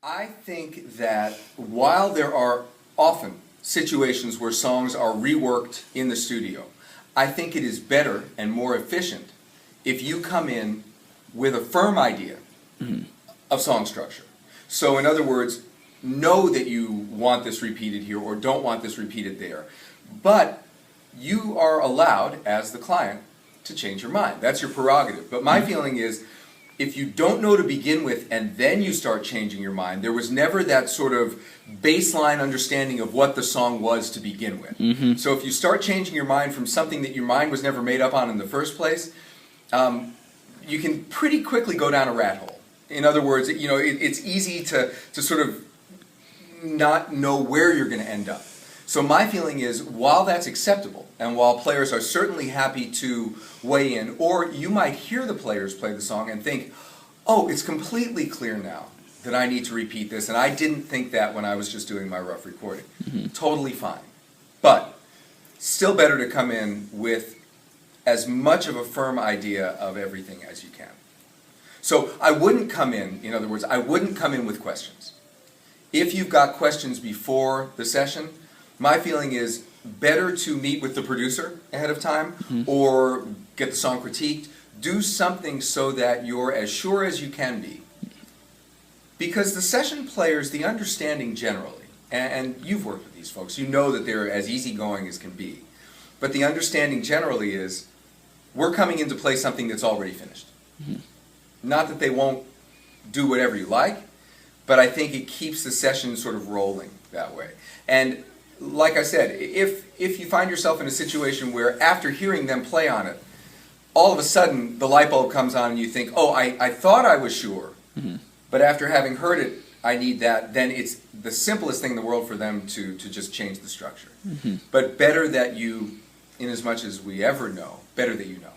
I think that while there are often situations where songs are reworked in the studio, I think it is better and more efficient if you come in with a firm idea of song structure. So in other words, know that you want this repeated here or don't want this repeated there. But you are allowed, as the client, to change your mind. That's your prerogative. But my feeling is, if you don't know to begin with and then you start changing your mind, there was never that sort of baseline understanding of what the song was to begin with. So if you start changing your mind from something that your mind was never made up on in the first place, you can pretty quickly go down a rat hole. In other words, it's easy to sort of not know where you're going to end up. So my feeling is, while that's acceptable, and while players are certainly happy to weigh in, or you might hear the players play the song and think, oh, it's completely clear now that I need to repeat this, and I didn't think that when I was just doing my rough recording. Totally fine. But still better to come in with as much of a firm idea of everything as you can. So I wouldn't come in other words, I wouldn't come in with questions. If you've got questions before the session, my feeling is better to meet with the producer ahead of time or get the song critiqued. Do something so that you're as sure as you can be. Because the session players, the understanding generally, and you've worked with these folks, you know that they're as easygoing as can be. But the understanding generally is, we're coming in to play something that's already finished. Not that they won't do whatever you like, but I think it keeps the session sort of rolling that way. And like I said, if you find yourself in a situation where after hearing them play on it, all of a sudden the light bulb comes on and you think, oh, I thought I was sure, but after having heard it, I need that, then it's the simplest thing in the world for them to just change the structure. But better that you, in as much as we ever know, better that you know.